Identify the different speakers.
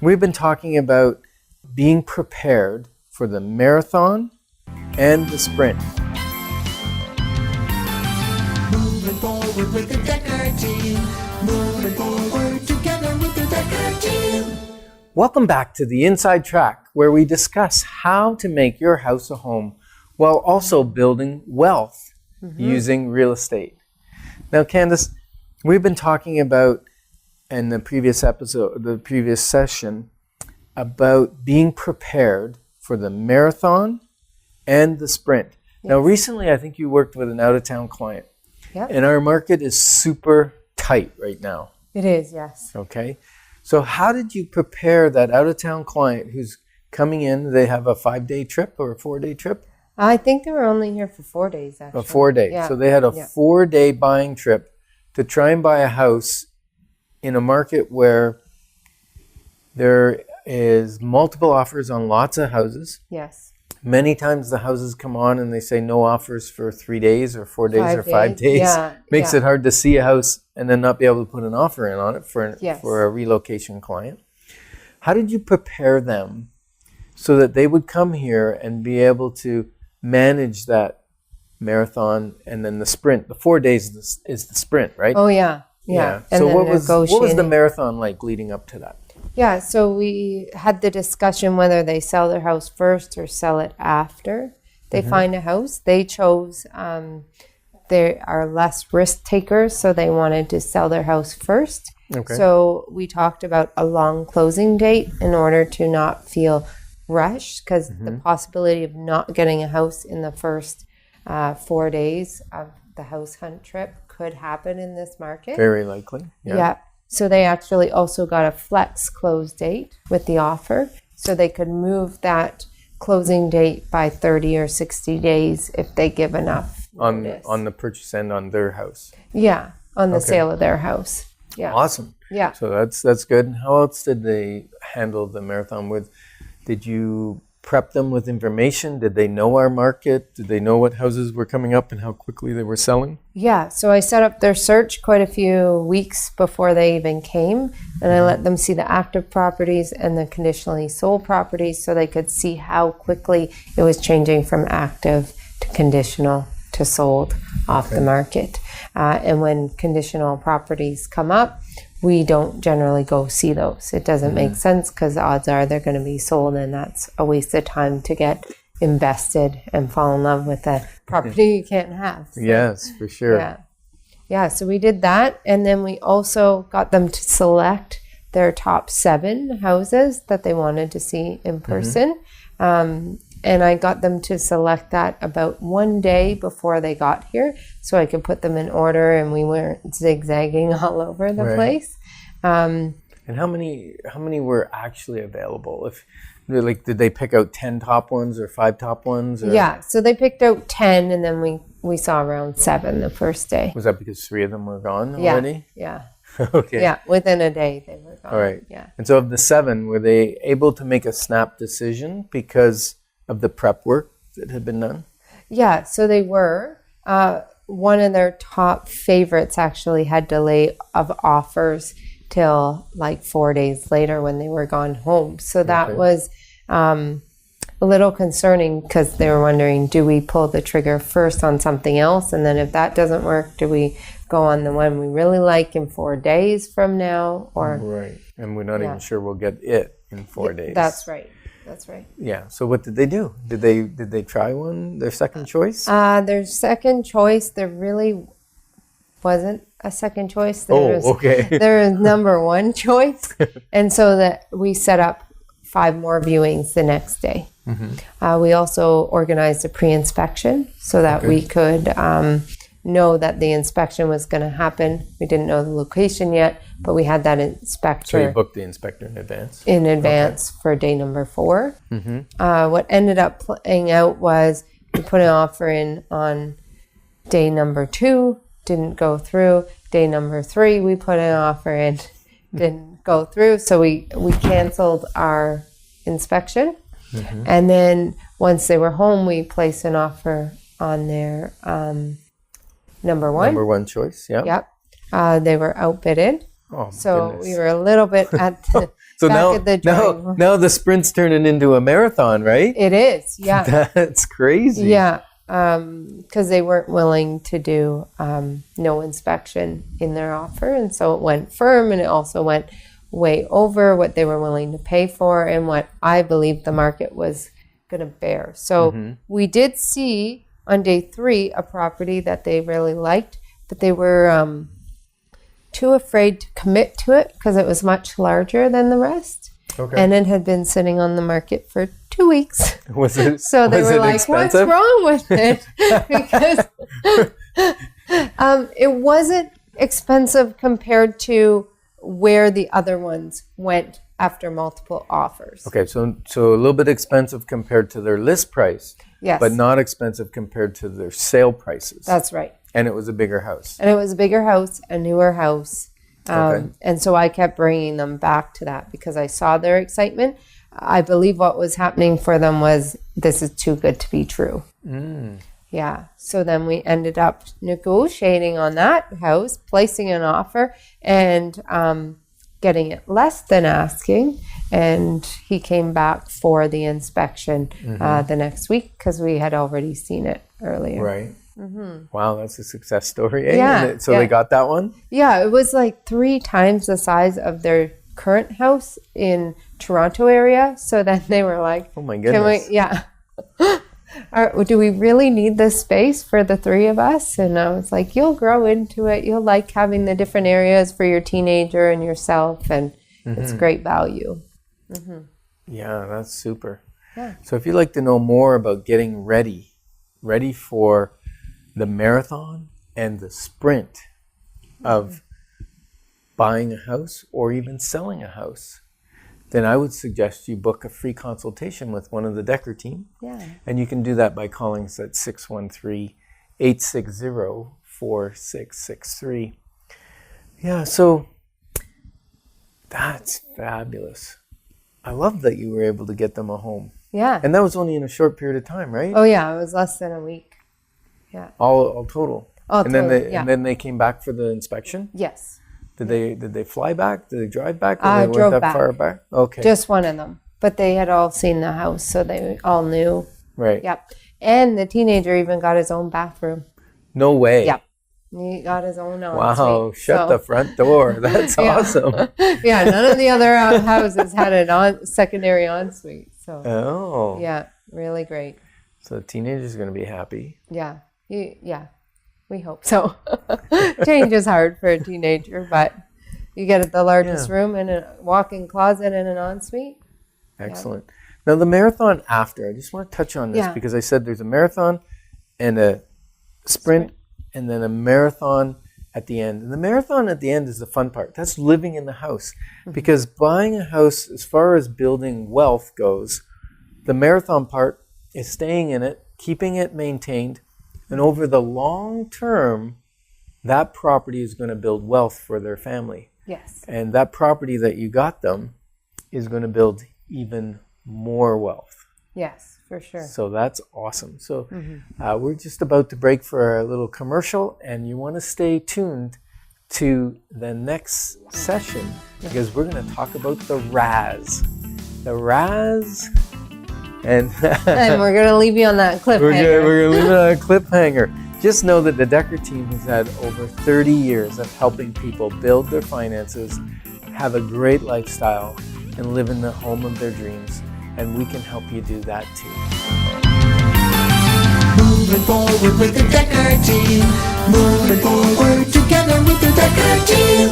Speaker 1: We've been talking about being prepared for the marathon and the sprint.
Speaker 2: Moving forward with the DekkerTeam. Moving forward together with the DekkerTeam.
Speaker 1: Welcome back to the Inside Track, where we discuss how to make your house a home while also building wealth using real estate. Now, Candice, we've been talking about in the previous episode, the previous session, about being prepared for the marathon and the sprint. Yes. Now, recently, I think you worked with an out-of-town client.
Speaker 3: Yep.
Speaker 1: And our market is super tight right now.
Speaker 3: It is, yes.
Speaker 1: Okay. So how did you prepare that out-of-town client who's coming in? They have a 5-day trip or a 4-day trip?
Speaker 3: I think they were only here for 4 days, actually.
Speaker 1: 4 days.
Speaker 3: Yeah.
Speaker 1: So they had a 4-day buying trip to try and buy a house in a market where there is multiple offers on lots of houses.
Speaker 3: Yes.
Speaker 1: Many times the houses come on and they say no offers for 3 days or 4 days or 5 days.
Speaker 3: Yeah.
Speaker 1: Makes it hard to see a house and then not be able to put an offer in on it for a relocation client. How did you prepare them so that they would come here and be able to manage that marathon and then the sprint? The 4 days is the sprint, right?
Speaker 3: Oh, yeah. Yeah.
Speaker 1: So what was the marathon like leading up to that?
Speaker 3: Yeah, so we had the discussion whether they sell their house first or sell it after they find a house. They chose, they are less risk takers, so they wanted to sell their house first.
Speaker 1: Okay.
Speaker 3: So we talked about a long closing date in order to not feel rushed, because the possibility of not getting a house in the first 4 days of the house hunt trip could happen in this market.
Speaker 1: Very likely.
Speaker 3: Yeah. So they actually also got a flex close date with the offer, so they could move that closing date by 30 or 60 days if they give enough notice.
Speaker 1: On the purchase end on their house.
Speaker 3: Yeah, on the sale of their house. Yeah.
Speaker 1: Awesome.
Speaker 3: Yeah.
Speaker 1: So that's good. And how else did they handle the marathon with? Did you prep them with information? Did they know our market? Did they know what houses were coming up and how quickly they were selling?
Speaker 3: Yeah, so I set up their search quite a few weeks before they even came, and I let them see the active properties and the conditionally sold properties so they could see how quickly it was changing from active to conditional to sold off the market. And when conditional properties come up, we don't generally go see those. It doesn't make sense because the odds are they're going to be sold, and that's a waste of time to get invested and fall in love with a property you can't have. So,
Speaker 1: yes, for sure.
Speaker 3: Yeah. Yeah, so we did that, and then we also got them to select their top 7 houses that they wanted to see in person. And I got them to select that about 1 day before they got here, so I could put them in order and we weren't zigzagging all over the place.
Speaker 1: And how many were actually available? If did they pick out 10 top ones or 5 top ones? Or?
Speaker 3: Yeah, so they picked out 10, and then we saw around 7 the first day.
Speaker 1: Was that because 3 of them were gone already?
Speaker 3: Yeah.
Speaker 1: Okay.
Speaker 3: Yeah, within a day they were gone.
Speaker 1: All right.
Speaker 3: Yeah.
Speaker 1: And so of the 7, were they able to make a snap decision because of the prep work that had been done?
Speaker 3: Yeah, so they were. One of their top favorites actually had delay of offers till like 4 days later when they were gone home. So that was a little concerning, because they were wondering, do we pull the trigger first on something else? And then if that doesn't work, do we go on the one we really like in 4 days from now? Or
Speaker 1: right. And we're not even sure we'll get it in 4 days.
Speaker 3: That's right. That's right.
Speaker 1: Yeah. So what did they do? Did they try one? Their second choice?
Speaker 3: Their second choice, there really wasn't a second choice. There was number 1 choice. And so that we set up 5 more viewings the next day. We also organized a pre-inspection so that we could know that the inspection was going to happen. We didn't know the location yet, but we had that inspector.
Speaker 1: So you booked the inspector in advance?
Speaker 3: In advance for day number 4. What ended up playing out was we put an offer in on day number 2, didn't go through. Day number 3, we put an offer in, didn't go through. So we canceled our inspection. And then once they were home, we placed an offer on their number 1.
Speaker 1: Number 1 choice, yeah.
Speaker 3: Yep. They were outbidded.
Speaker 1: Oh,
Speaker 3: So
Speaker 1: goodness.
Speaker 3: we were a little bit at the
Speaker 1: So
Speaker 3: back
Speaker 1: now,
Speaker 3: of the drawing.
Speaker 1: now the sprint's turning into a marathon, right?
Speaker 3: It is, yeah.
Speaker 1: That's crazy.
Speaker 3: Yeah, because they weren't willing to do no inspection in their offer. And so it went firm, and it also went way over what they were willing to pay for and what I believe the market was going to bear. So we did see on day 3 a property that they really liked, but they were too afraid to commit to it because it was much larger than the rest.
Speaker 1: Okay.
Speaker 3: And it had been sitting on the market for 2 weeks.
Speaker 1: Was it?
Speaker 3: So they
Speaker 1: was
Speaker 3: were
Speaker 1: it
Speaker 3: like,
Speaker 1: expensive?
Speaker 3: what's wrong with it? Because it wasn't expensive compared to where the other ones went after multiple offers.
Speaker 1: Okay, so a little bit expensive compared to their list price,
Speaker 3: Yes.
Speaker 1: but not expensive compared to their sale prices.
Speaker 3: That's right.
Speaker 1: And it was a bigger house.
Speaker 3: And it was a bigger house, a newer house.
Speaker 1: Okay.
Speaker 3: And so I kept bringing them back to that because I saw their excitement. I believe what was happening for them was, this is too good to be true. Yeah. So then we ended up negotiating on that house, placing an offer, and getting it less than asking. And he came back for the inspection the next week because we had already seen it earlier.
Speaker 1: Right. Wow, that's a success story. Eh?
Speaker 3: Yeah,
Speaker 1: And so
Speaker 3: yeah.
Speaker 1: they got that one?
Speaker 3: Yeah, it was like 3 times the size of their current house in Toronto area. So then they were like,
Speaker 1: Oh my
Speaker 3: can
Speaker 1: goodness.
Speaker 3: we, yeah. Do we really need this space for the 3 of us? And I was like, you'll grow into it. You'll like having the different areas for your teenager and yourself. And it's great value.
Speaker 1: Yeah, that's super.
Speaker 3: Yeah.
Speaker 1: So if you'd like to know more about getting ready for the marathon and the sprint of buying a house or even selling a house, then I would suggest you book a free consultation with one of the Decker team.
Speaker 3: Yeah.
Speaker 1: And you can do that by calling us at 613-860-4663. Yeah, so that's fabulous. I love that you were able to get them a home.
Speaker 3: Yeah.
Speaker 1: And that was only in a short period of time, right?
Speaker 3: Oh, yeah. It was less than a week. Yeah.
Speaker 1: All total.
Speaker 3: Oh,
Speaker 1: and then
Speaker 3: totally,
Speaker 1: and then they came back for the inspection?
Speaker 3: Yes.
Speaker 1: Did they fly back? Did they drive back? Or they
Speaker 3: Drove
Speaker 1: went that
Speaker 3: back.
Speaker 1: far back? Okay.
Speaker 3: Just one of them. But they had all seen the house, so they all knew.
Speaker 1: right.
Speaker 3: Yep. And the teenager even got his own bathroom.
Speaker 1: No way.
Speaker 3: Yep. He got his own ensuite.
Speaker 1: Wow. Shut
Speaker 3: so,
Speaker 1: the front door. That's
Speaker 3: Yeah.
Speaker 1: awesome.
Speaker 3: Yeah, none of the other houses had an secondary ensuite. So,
Speaker 1: Oh.
Speaker 3: yeah, really great.
Speaker 1: So the teenager's going to be happy.
Speaker 3: Yeah. Yeah. We hope so. Change is hard for a teenager, but you get the largest room and a walk-in closet and an ensuite.
Speaker 1: Excellent. Now the marathon after, I just want to touch on this
Speaker 3: Yeah.
Speaker 1: because I said there's a marathon and a sprint and then a marathon at the end. And the marathon at the end is the fun part. That's living in the house. Because buying a house, as far as building wealth goes, the marathon part is staying in it, keeping it maintained, and over the long term, that property is going to build wealth for their family.
Speaker 3: Yes.
Speaker 1: And that property that you got them is going to build even more wealth.
Speaker 3: Yes, for sure.
Speaker 1: So that's awesome. So we're just about to break for a little commercial, and you want to stay tuned to the next session because we're going to talk about the RAS. The RAS. And
Speaker 3: And we're going to leave you on that cliffhanger.
Speaker 1: we're going to leave it on a cliffhanger. Just know that the Decker team has had over 30 years of helping people build their finances, have a great lifestyle, and live in the home of their dreams. And we can help you do that too.
Speaker 2: Moving forward with the Decker team. Moving forward together with the Decker team.